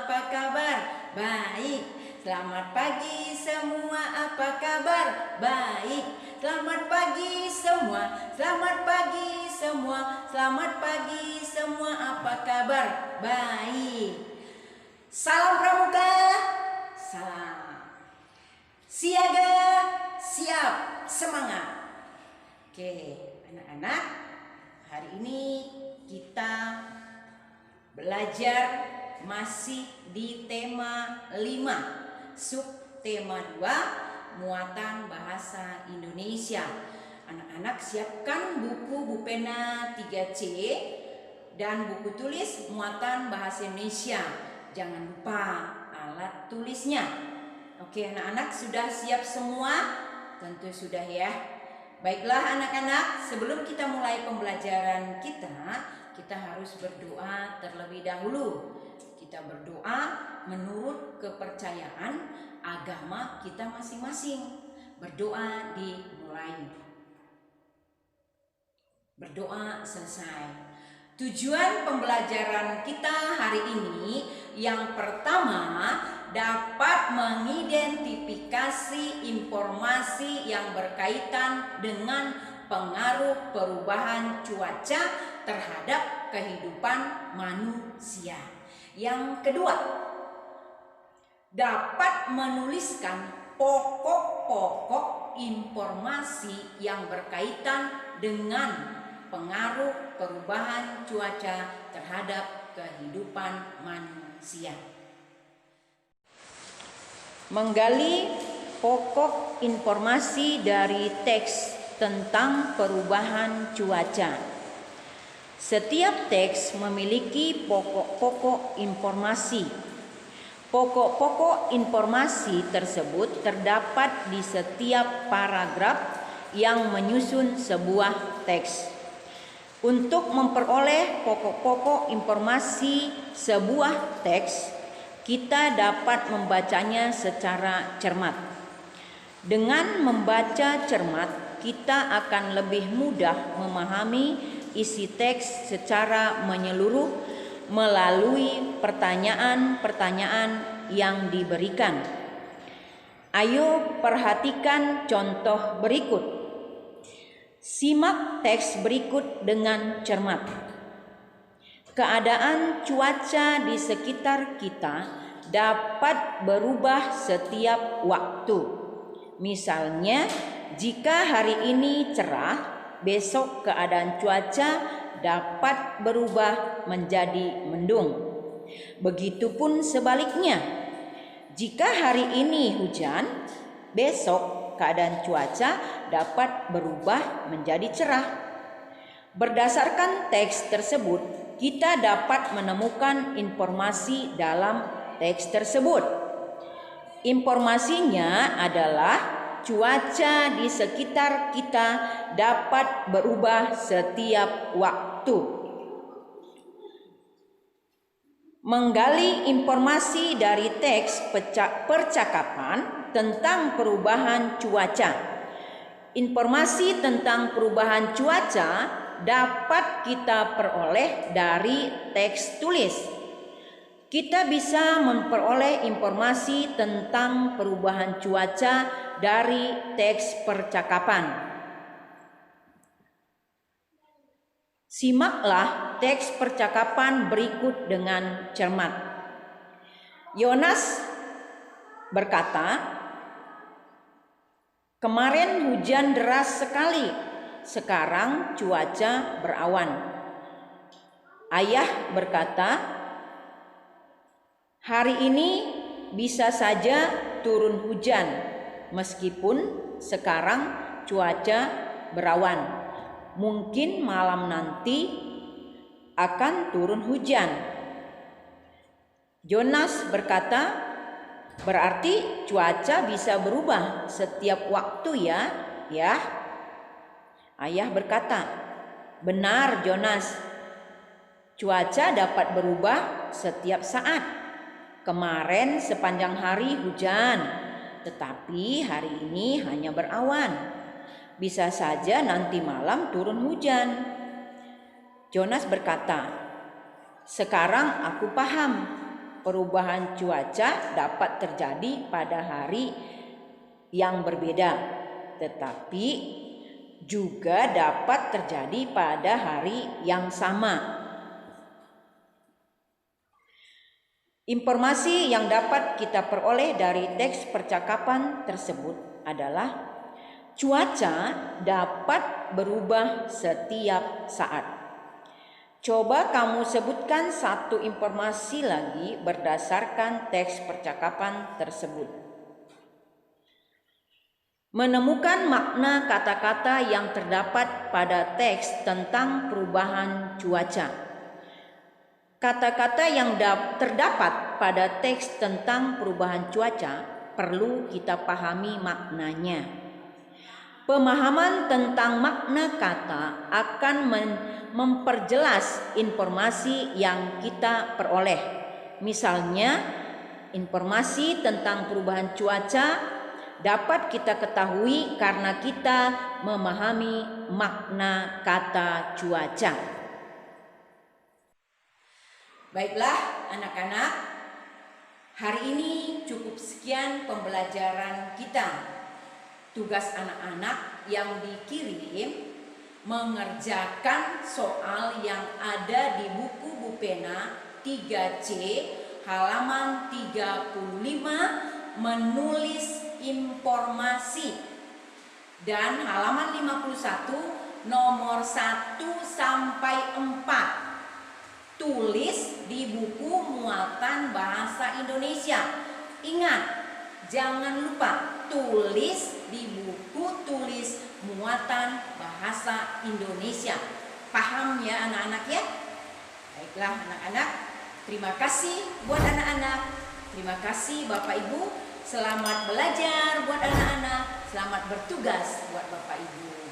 apa kabar? Baik. Selamat pagi semua, apa kabar? Baik. Selamat pagi semua. Selamat pagi semua. Selamat pagi semua, apa kabar? Baik. Salam pramuka. Salam. Siaga, siap, semangat. Oke, anak-anak, hari ini kita belajar masih di tema 5, subtema 2, muatan bahasa Indonesia. Anak-anak siapkan buku pena 3C dan buku tulis muatan bahasa Indonesia. Jangan lupa alat tulisnya. Oke, anak-anak sudah siap semua? Tentu sudah ya. Baiklah anak-anak, sebelum kita mulai pembelajaran kita harus berdoa terlebih dahulu. Kita berdoa menurut kepercayaan agama kita masing-masing. Berdoa dimulai. Berdoa selesai. Tujuan pembelajaran kita hari ini yang pertama dapat mengidentifikasi informasi yang berkaitan dengan pengaruh perubahan cuaca terhadap kehidupan manusia. Yang kedua, dapat menuliskan pokok-pokok informasi yang berkaitan dengan pengaruh perubahan cuaca terhadap kehidupan manusia. Menggali pokok informasi dari teks tentang perubahan cuaca. Setiap teks memiliki pokok-pokok informasi. Pokok-pokok informasi tersebut terdapat di setiap paragraf yang menyusun sebuah teks. Untuk memperoleh pokok-pokok informasi sebuah teks, kita dapat membacanya secara cermat. Dengan membaca cermat, kita akan lebih mudah memahami isi teks secara menyeluruh melalui pertanyaan-pertanyaan yang diberikan. Ayo perhatikan contoh berikut. Simak teks berikut dengan cermat. Keadaan cuaca di sekitar kita dapat berubah setiap waktu. Misalnya, jika hari ini cerah, besok keadaan cuaca dapat berubah menjadi mendung. Begitupun sebaliknya, jika hari ini hujan, besok keadaan cuaca dapat berubah menjadi cerah. Berdasarkan teks tersebut, kita dapat menemukan informasi dalam teks tersebut. Informasinya adalah cuaca di sekitar kita dapat berubah setiap waktu. Menggali informasi dari teks percakapan tentang perubahan cuaca. Informasi tentang perubahan cuaca dapat kita peroleh dari teks tulis. Kita bisa memperoleh informasi tentang perubahan cuaca dari teks percakapan. Simaklah teks percakapan berikut dengan cermat. Yonas berkata, "Kemarin hujan deras sekali, sekarang cuaca berawan." Ayah berkata, "Hari ini bisa saja turun hujan, meskipun sekarang cuaca berawan. Mungkin malam nanti akan turun hujan." Yonas berkata, "Berarti cuaca bisa berubah setiap waktu ya?" "Ya." Ayah berkata, "Benar, Yonas. Cuaca dapat berubah setiap saat. Kemarin sepanjang hari hujan, tetapi hari ini hanya berawan. Bisa saja nanti malam turun hujan." Yonas berkata, "Sekarang aku paham. perubahan cuaca dapat terjadi pada hari yang berbeda, tetapi juga dapat terjadi pada hari yang sama. Informasi yang dapat kita peroleh dari teks percakapan tersebut adalah cuaca dapat berubah setiap saat. Coba kamu sebutkan satu informasi lagi berdasarkan teks percakapan tersebut. Menemukan makna kata-kata yang terdapat pada teks tentang perubahan cuaca. Kata-kata yang terdapat pada teks tentang perubahan cuaca perlu kita pahami maknanya. Pemahaman tentang makna kata akan memperjelas informasi yang kita peroleh. Misalnya, informasi tentang perubahan cuaca dapat kita ketahui karena kita memahami makna kata cuaca. Baiklah anak-anak, hari ini cukup sekian pembelajaran kita. Tugas anak-anak yang dikirim mengerjakan soal yang ada di buku Bu Pena 3C halaman 35 menulis informasi, dan halaman 51 nomor 1 sampai 4 tulis di buku muatan bahasa Indonesia. Ingat, jangan lupa tulis di buku tulis muatan bahasa Indonesia. Paham ya anak-anak ya? Baiklah anak-anak, terima kasih buat anak-anak. Terima kasih Bapak Ibu. Selamat belajar buat anak-anak. Selamat bertugas buat Bapak Ibu.